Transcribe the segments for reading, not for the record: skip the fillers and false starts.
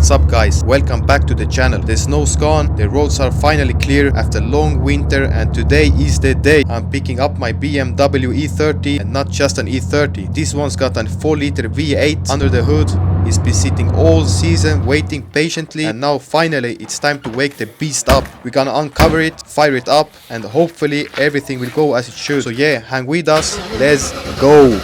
What's up guys, welcome back to the channel. The snow's gone, the roads are finally clear after long winter, and today is the day I'm picking up my BMW E30, and not just an E30. This one's got a 4-liter V8 under the hood. It's been sitting all season waiting patiently, and now finally it's time to wake the beast up. We're gonna uncover it, fire it up, and hopefully everything will go as it should. So yeah, hang with us, let's go.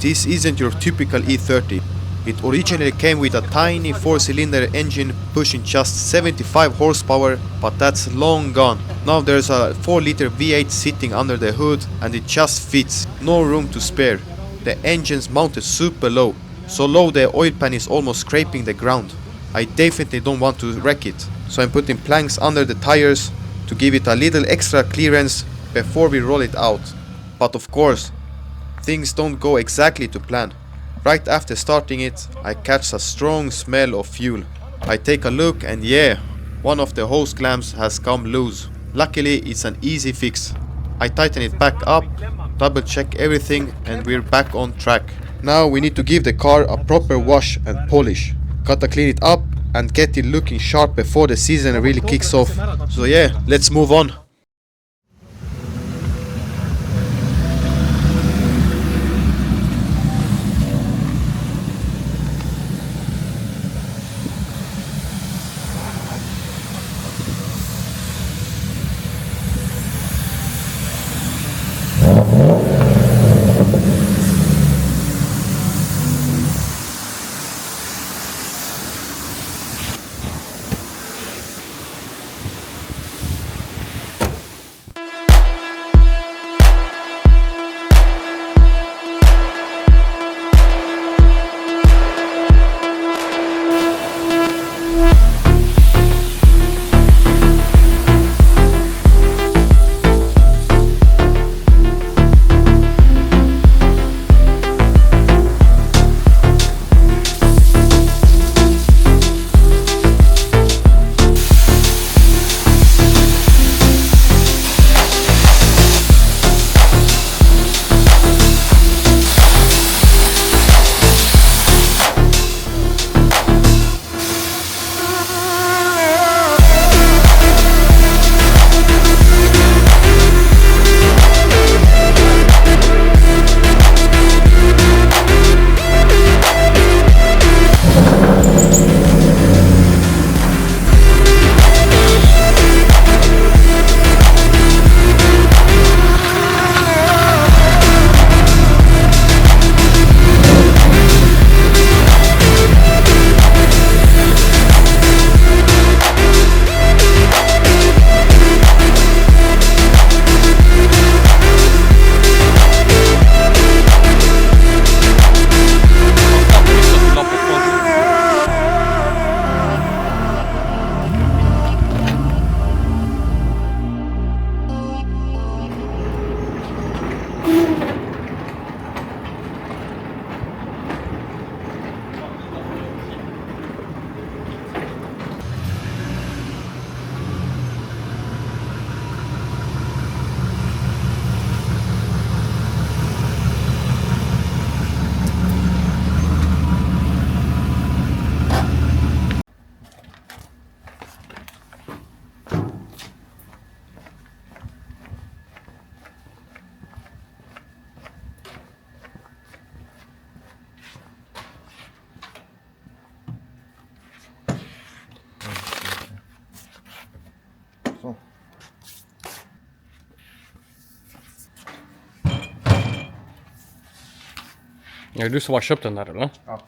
This isn't your typical E30. It originally came with a tiny 4-cylinder engine pushing just 75 horsepower, but that's long gone. Now there's a 4-liter V8 sitting under the hood and it just fits, no room to spare. The engine's mounted super low, so low the oil pan is almost scraping the ground. I definitely don't want to wreck it, so I'm putting planks under the tires to give it a little extra clearance before we roll it out. But of course, things don't go exactly to plan. Right after starting it, I catch a strong smell of fuel. I take a look and yeah, one of the hose clamps has come loose. Luckily, it's an easy fix. I tighten it back up, double check everything, and we're back on track. Now we need to give the car a proper wash and polish. Gotta clean it up and get it looking sharp before the season really kicks off. So yeah, let's move on. Ja, det är du som har köpt den där eller? Ja.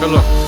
Hello.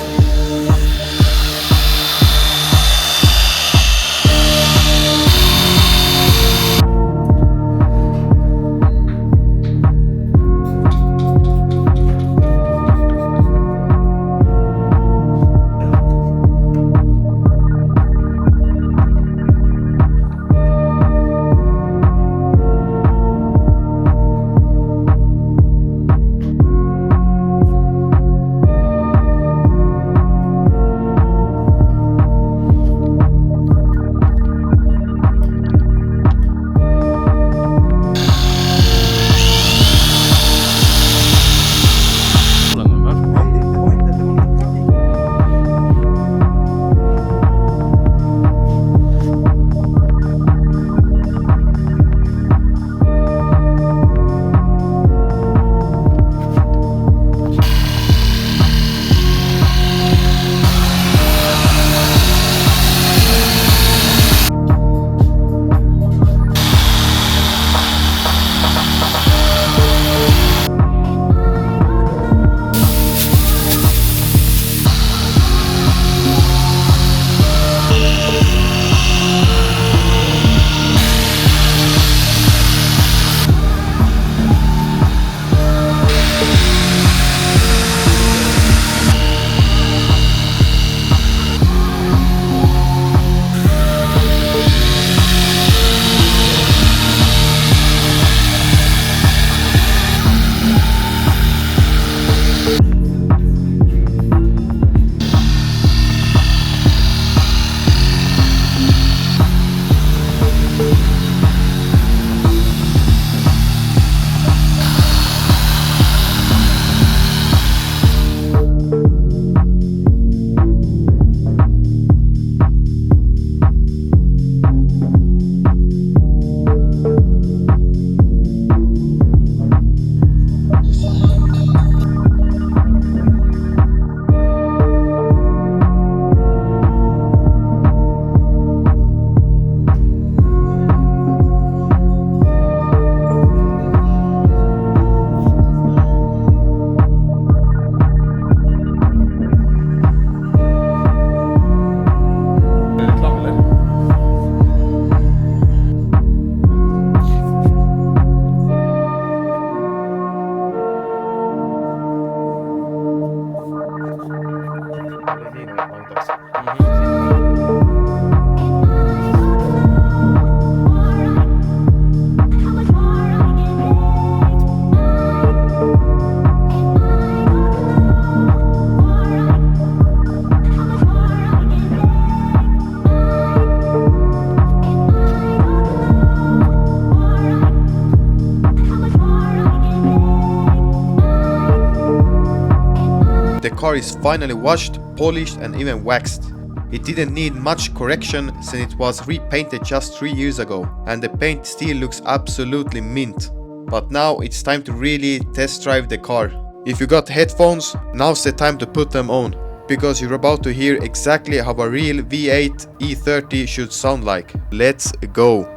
The car is finally washed, polished and even waxed. It didn't need much correction since it was repainted just 3 years ago and the paint still looks absolutely mint. But now it's time to really test drive the car. If you got headphones, now's the time to put them on, because you're about to hear exactly how a real V8 E30 should sound like. Let's go!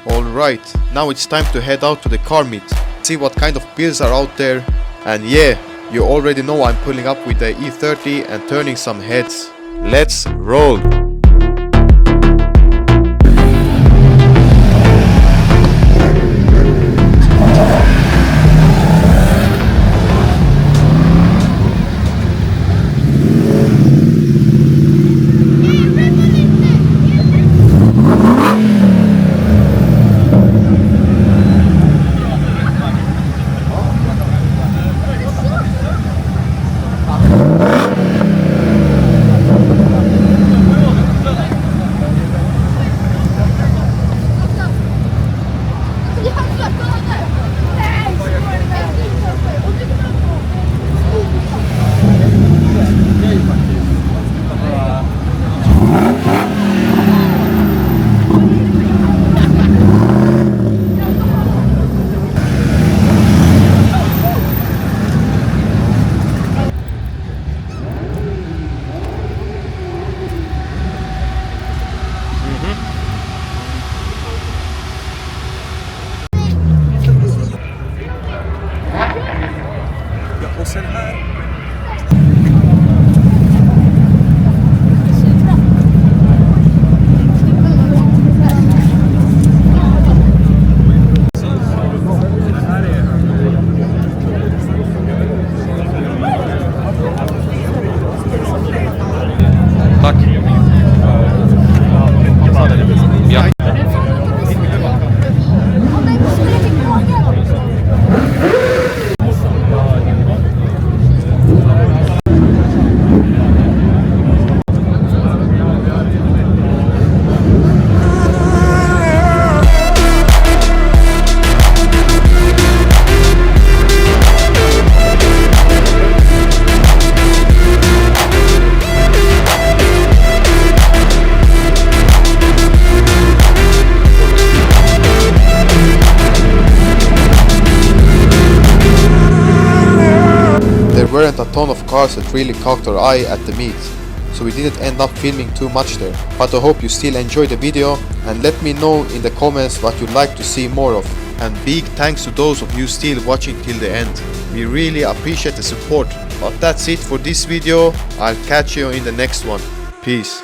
Alright, now it's time to head out to the car meet, see what kind of builds are out there, and yeah, you already know I'm pulling up with the E30 and turning some heads. Let's roll! Och sen här. Tack. Ja. There weren't a ton of cars that really caught our eye at the meet, so we didn't end up filming too much there. But I hope you still enjoyed the video and let me know in the comments what you'd like to see more of. And big thanks to those of you still watching till the end. We really appreciate the support. But that's it for this video. I'll catch you in the next one. Peace.